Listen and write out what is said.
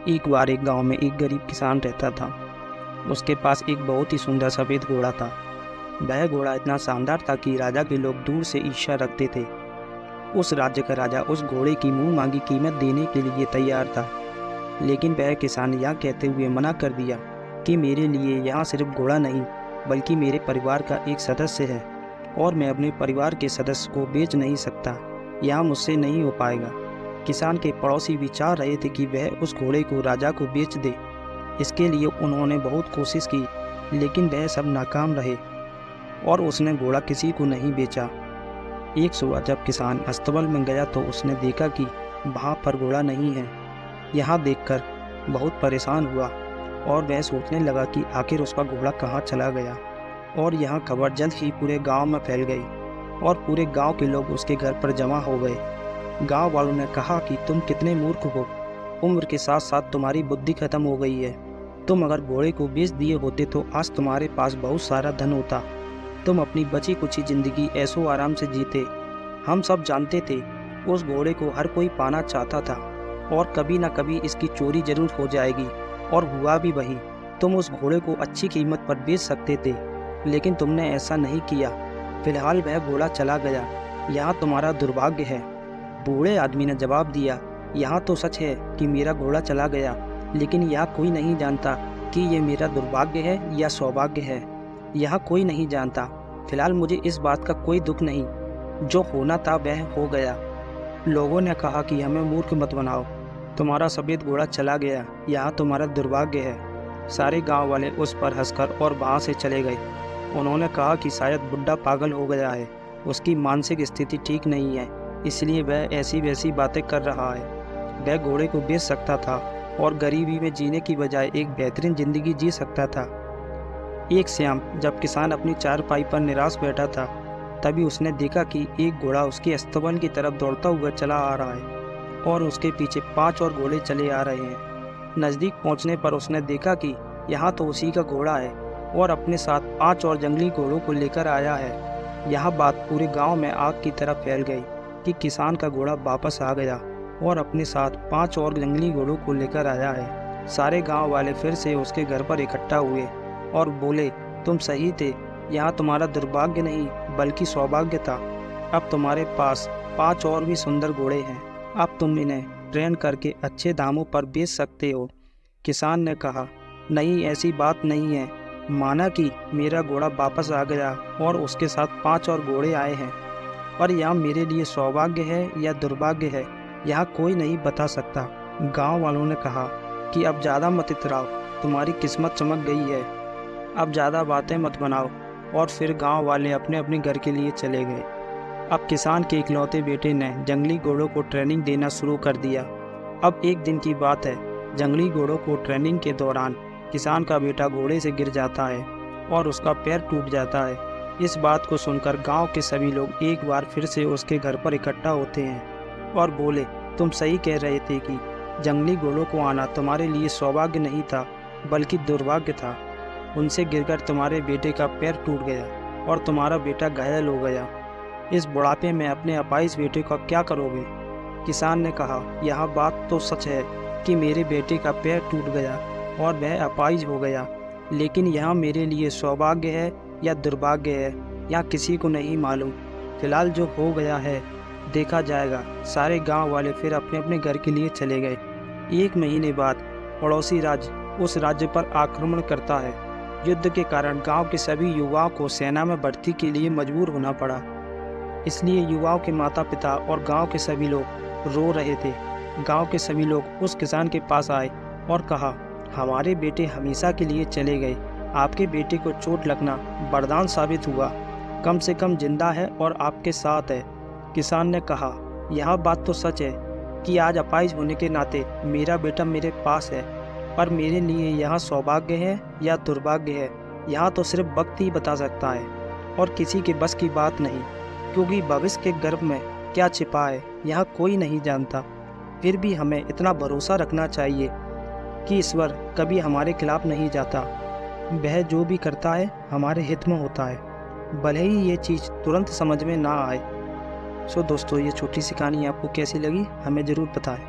एक बार एक गांव में एक गरीब किसान रहता था। उसके पास एक बहुत ही सुंदर सफ़ेद घोड़ा था। वह घोड़ा इतना शानदार था कि राजा के लोग दूर से ईर्ष्या रखते थे। उस राज्य का राजा उस घोड़े की मुंह मांगी कीमत देने के लिए तैयार था, लेकिन वह किसान यह कहते हुए मना कर दिया कि मेरे लिए यहाँ सिर्फ घोड़ा नहीं बल्कि मेरे परिवार का एक सदस्य है और मैं अपने परिवार के सदस्य को बेच नहीं सकता। यह मुझसे नहीं हो पाएगा। किसान के पड़ोसी विचार रहे थे कि वह उस घोड़े को राजा को बेच दे। इसके लिए उन्होंने बहुत कोशिश की, लेकिन वह सब नाकाम रहे और उसने घोड़ा किसी को नहीं बेचा। एक सुबह जब किसान अस्तबल में गया तो उसने देखा कि वहाँ पर घोड़ा नहीं है। यहाँ देखकर बहुत परेशान हुआ और वह सोचने लगा कि आखिर उसका घोड़ा कहाँ चला गया। और यह खबर जल्द ही पूरे गांव में फैल गई और पूरे गांव के लोग उसके घर पर जमा हो गए। गांव वालों ने कहा कि तुम कितने मूर्ख हो, उम्र के साथ साथ तुम्हारी बुद्धि खत्म हो गई है। तुम अगर घोड़े को बेच दिए होते तो आज तुम्हारे पास बहुत सारा धन होता। तुम अपनी बची कुची जिंदगी ऐशो आराम से जीते। हम सब जानते थे उस घोड़े को हर कोई पाना चाहता था और कभी ना कभी इसकी चोरी जरूर हो जाएगी, और हुआ भी वही। तुम उस घोड़े को अच्छी कीमत पर बेच सकते थे, लेकिन तुमने ऐसा नहीं किया। फिलहाल वह घोड़ा चला गया, यहाँ तुम्हारा दुर्भाग्य है। बूढ़े आदमी ने जवाब दिया, यहाँ तो सच है कि मेरा घोड़ा चला गया, लेकिन यह कोई नहीं जानता कि ये मेरा दुर्भाग्य है या सौभाग्य है। यह कोई नहीं जानता। फिलहाल मुझे इस बात का कोई दुख नहीं। जो होना था वह हो गया। लोगों ने कहा कि हमें मूर्ख मत बनाओ, तुम्हारा सफ़ेद घोड़ा चला गया, यह तुम्हारा दुर्भाग्य है। सारे गांव वाले उस पर हंसकर और वहाँ से चले गए। उन्होंने कहा कि शायद बुढ़ा पागल हो गया है, उसकी मानसिक स्थिति ठीक नहीं है, इसलिए वह ऐसी वैसी बातें कर रहा है। वह घोड़े को बेच सकता था और गरीबी में जीने की बजाय एक बेहतरीन ज़िंदगी जी सकता था। एक शाम जब किसान अपनी चारपाई पर निराश बैठा था, तभी उसने देखा कि एक घोड़ा उसके अस्तबल की तरफ दौड़ता हुआ चला आ रहा है और उसके पीछे 5 और घोड़े चले आ रहे हैं। नज़दीक पहुंचने पर उसने देखा कि यहाँ तो उसी का घोड़ा है और अपने साथ 5 और जंगली घोड़ों को लेकर आया है। यह बात पूरे गांव में आग की तरह फैल गई कि किसान का घोड़ा वापस आ गया और अपने साथ 5 और जंगली घोड़ों को लेकर आया है। सारे गांव वाले फिर से उसके घर पर इकट्ठा हुए और बोले, तुम सही थे, यहाँ तुम्हारा दुर्भाग्य नहीं बल्कि सौभाग्य था। अब तुम्हारे पास 5 और भी सुंदर घोड़े हैं। अब तुम इन्हें ट्रेन करके अच्छे दामों पर बेच सकते हो। किसान ने कहा, नहीं, ऐसी बात नहीं है। माना कि मेरा घोड़ा वापस आ गया और उसके साथ 5 और घोड़े आए हैं, पर यह मेरे लिए सौभाग्य है या दुर्भाग्य है, यह कोई नहीं बता सकता। गांव वालों ने कहा कि अब ज़्यादा मत इतराओ, तुम्हारी किस्मत चमक गई है, अब ज़्यादा बातें मत बनाओ। और फिर गांव वाले अपने अपने घर के लिए चले गए। अब किसान के इकलौते बेटे ने जंगली घोड़ों को ट्रेनिंग देना शुरू कर दिया। अब एक दिन की बात है, जंगली घोड़ों को ट्रेनिंग के दौरान किसान का बेटा घोड़े से गिर जाता है और उसका पैर टूट जाता है। इस बात को सुनकर गांव के सभी लोग एक बार फिर से उसके घर पर इकट्ठा होते हैं और बोले, तुम सही कह रहे थे कि जंगली घोड़ों को आना तुम्हारे लिए सौभाग्य नहीं था बल्कि दुर्भाग्य था। उनसे गिरकर तुम्हारे बेटे का पैर टूट गया और तुम्हारा बेटा घायल हो गया। इस बुढ़ापे में अपने अपाहिज बेटे का क्या करोगे? किसान ने कहा, यह बात तो सच है कि मेरे बेटे का पैर टूट गया और वह अपाहिज हो गया, लेकिन यह मेरे लिए सौभाग्य है या दुर्भाग्य है, यह किसी को नहीं मालूम। फिलहाल जो हो गया है देखा जाएगा। सारे गांव वाले फिर अपने अपने घर के लिए चले गए। 1 महीने बाद पड़ोसी राज्य उस राज्य पर आक्रमण करता है। युद्ध के कारण गांव के सभी युवाओं को सेना में भर्ती के लिए मजबूर होना पड़ा। इसलिए युवाओं के माता पिता और गांव के सभी लोग रो रहे थे। गांव के सभी लोग उस किसान के पास आए और कहा, हमारे बेटे हमेशा के लिए चले गए, आपके बेटे को चोट लगना वरदान साबित हुआ, कम से कम जिंदा है और आपके साथ है। किसान ने कहा, यह बात तो सच है कि आज अपाहिज होने के नाते मेरा बेटा मेरे पास है, पर मेरे लिए यह सौभाग्य है या दुर्भाग्य है, यह तो सिर्फ वक्त ही बता सकता है और किसी के बस की बात नहीं, क्योंकि भविष्य के गर्भ में क्या छिपा है यह कोई नहीं जानता। फिर भी हमें इतना भरोसा रखना चाहिए कि ईश्वर कभी हमारे खिलाफ नहीं जाता। वह जो भी करता है हमारे हित में होता है, भले ही ये चीज़ तुरंत समझ में ना आए। सो दोस्तों, ये छोटी सी कहानी आपको कैसी लगी हमें ज़रूर बताएं।